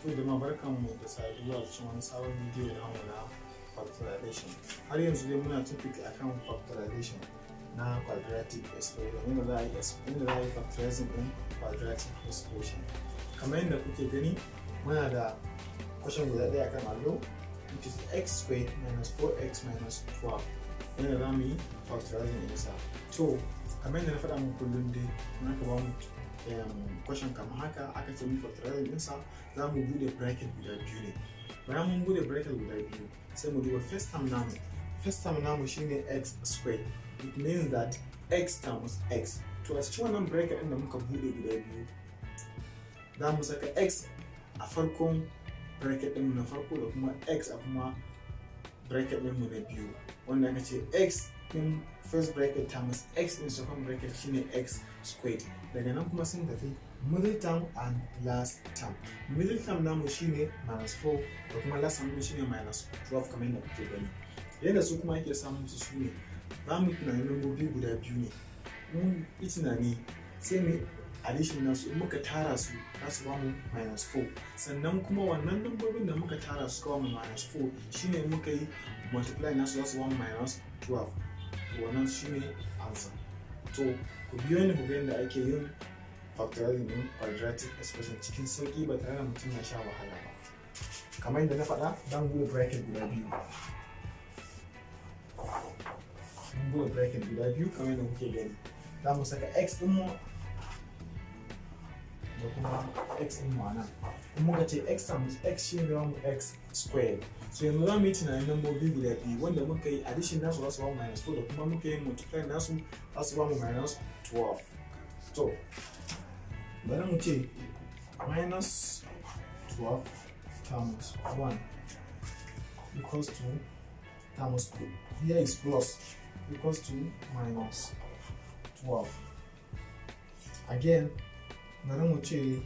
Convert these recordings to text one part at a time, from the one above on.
To jama'a barkanmu da saduwa cikin wani sabon bidiyo namu na factorization. Har yanzu dai muna topic akan factorization na quadratic expression, inda za a yi factorizing din quadratic expression. Kamar yadda kuke gani muna da question guda ɗaya akan allo, which is x squared minus 4x minus 12. Inda za mu yi factorizing ɗinsa. To kamar yadda na faɗa muku kullum dai muna ka ba mu question kamar haka, aka ce mu factorizing ɗinsa, za mu bude bracket guda biyu ne. Bayan mun bude bracket guda biyu sai mu duba first term namu. First term namu shine x squared. It means that x times x. To a cikin wannan bracket ɗin da muka bude guda biyu, za mu saka x a farkon bracket ɗinmu na farko da kuma x a kuma bracket ɗinmu na biyu, wanda aka ce x in first bracket times x in second bracket shine x squared. Daga nan kuma sun tafi middle term and last term. Middle term namu shine minus 4 da kuma last term shine minus 12 kamar yadda kuke gani. Yadda su kuma ake samun su shine za mu tunanin lambobi guda biyu ne. Mun yi tunani sai mu addition nasu, in muka tara su za su ba mu minus 4. Sannan kuma wannan lambobin da muka tara su kawo mu minus 4 shine muka yi multiply nasu za su ba mu minus 12. Wannan shine answer. To ku biyo ni ku ga yadda ake yin factorizing din quadratic expression cikin sauki ba tare da mutum ya sha wahala ba. Kamar yadda na faɗa, zan bude bracket guda biyu. Mun bude bracket guda biyu kamar yadda kuke gani. Za mu saka x din mu da kuma x din mu anan. In muka ce x times x shine da mu x squared. So yanzu za mu yi tunanin lambobi guda biyu wanda muka yi addition nasu za su ba mu minus 4 da kuma muka yi multiply nasu za su ba mu minus 12. To bari mu ce minus 12 times 1 equals to times 2. Here is plus equals to minus 12. Again, bari mu ce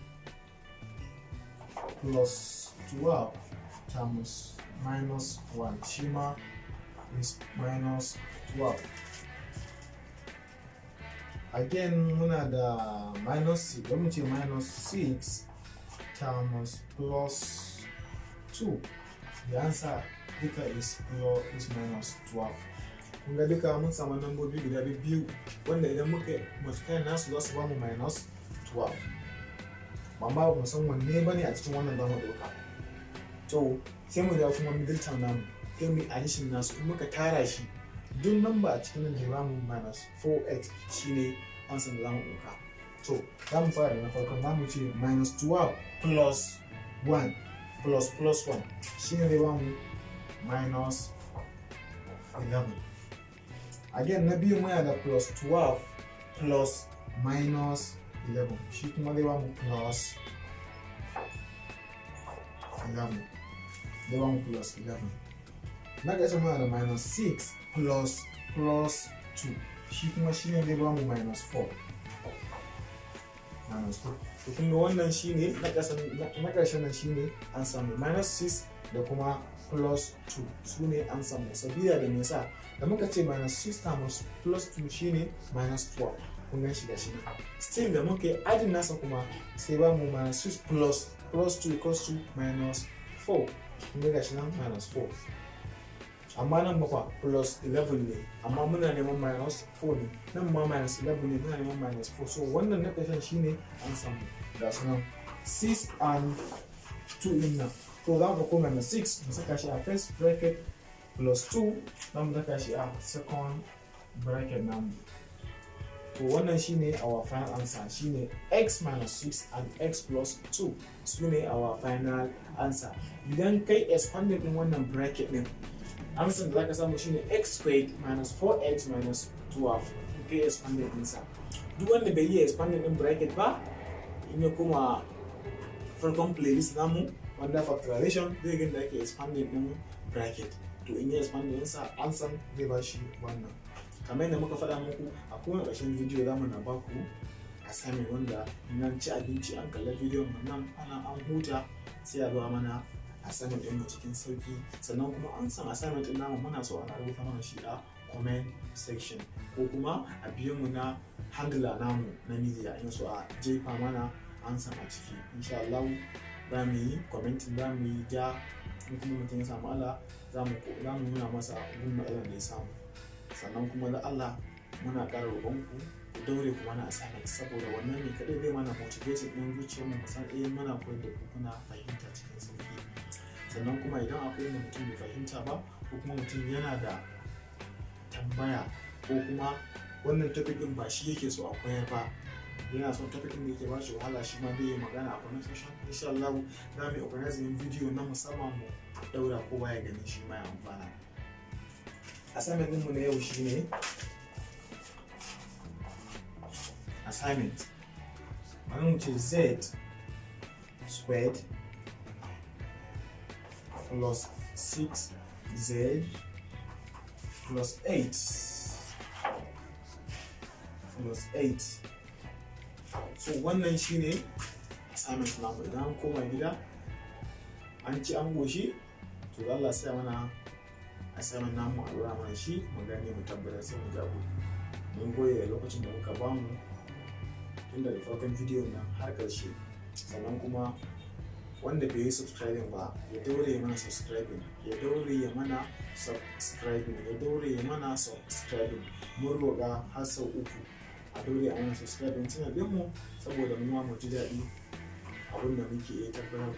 plus 12 times minus 1 shima is minus 12. Again, muna da minus 6. Let me say minus 6 times plus 2. The answer is minus 12. Kun ga duka mun samu lambobi guda biyu wanda idan muka multiply nasu za su ba mu minus 12. Ba ma mu san wanne bane a cikin wannan zamu dauka. To sai mu dawo kuma middle term namu, sai mu addition nasu, in muka tara shi duk number a cikin nan da ba mu minus 4x shine answer da zamu dauka. To za mu fara da na farkon, za mu ce minus 12 plus 1 plus 1 shine da ba mu minus 11. Again, na biyu muna da plus 12 plus minus 11 shi kuma zai ba mu plus 11. Zai ba mu plus 11. Na ƙarshe muna da minus 6 plus 2 shi kuma shi ne zai ba mu minus 4. To kun ga wannan shi ne na ƙarshen nan shi ne an samu minus 6 da kuma plus 2 su ne an samu. Sabida da me yasa da muka ce minus 6 times plus 2 shi ne minus 12. Kun gan shi da shi. Still da muka yi adding nasa kuma sai ba mu minus 6 plus 2 equals to minus 4. Kun ga shi nan minus 4. Amma nan ba plus 11 ne, amma muna neman minus 4 ne. Nan ma minus 11 ne, muna neman minus 4. So wannan na ƙarshen shi ne an samu. Ga su nan 6 and 2 din nan. To za mu ɗauko minus 6 mu saka shi a first bracket plus 2 za mu saka shi a second bracket namu. To wannan shine our final answer, shine x minus 6 and x plus 2 su ne our final answer. Idan kai expanded din wannan bracket din, answer da zaka samu shine x squared minus 4x minus 12. Kai expanded din sa. Duk wanda bai yi expanded din bracket ba, in ya kuma farkon playlist namu wanda factorization zai ga da ake expanded din bracket. To in ya expanded din sa, answer zai ba shi wannan. Kamar yadda muka faɗa muku a kowane ƙarshen bidiyo za mu na ba ku assignment wanda in ci abinci an kalla bidiyon mu nan an huta sai a zuwa mana assignment ɗin mu cikin sauki. Sannan kuma an san assignment ɗin namu muna so ana rubuta mana shi a comment section ko kuma a biyo mu na handler namu na media in so a jefa mana an san a ciki. Insha Allah za mu yi commenting, za mu yi ja. In kuma mutum ya samu Allah za mu nuna masa gun matsalar da ya samu. Sannan kuma da Allah muna ƙara roƙonku ku daure ku mana assignment, saboda wannan ne kaɗai zai mana motivation ɗin zuciyarmu mu san muna koyar da ku kuna fahimta cikin sauƙi. Sannan kuma idan akwai wanda mutum bai fahimta ba, ko kuma mutum yana da tambaya, ko kuma wannan topic ɗin ba shi yake so a koyar ba, yana son topic ɗin da yake ba shi wahala, shi ma zai yi magana a comment section. Insha Allah za mu yi organizing video na musamman mu daura kowa ya gani shi ma ya amfana. Assignment ɗinmu na yau shine assignment. Bari mu ce z squared plus 6z plus 8 plus 8. So wannan shine assignment namu. Idan an koma gida an ci an goshi, to Allah sai mana assignment namu a lura mana shi mu gani mu tabbatar sai mu jago. Mun goye lokacin da muka bamu tun daga farkon video nan har ƙarshe. Sannan kuma wanda bai yi subscribing ba ya daure ya mana subscribing, ya daure ya mana subscribing, ya daure ya mana subscribing. Mun roƙa har sau 3 a daure a mana subscribing channel ɗinmu, saboda mu ma mu ji daɗi abin da muke tabbatar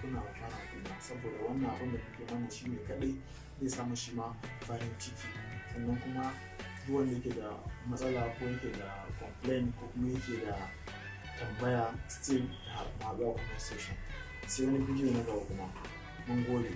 kuna amfana kuma, saboda wannan abin da kuke mana shi ne kaɗai zai samu shi ma farin ciki. Sannan kuma duk wanda yake da matsala ko yake da complaint ko kuma yake da tambaya, still ma ga comment section. Sai wani bidiyo na gaba kuma. Mun gode.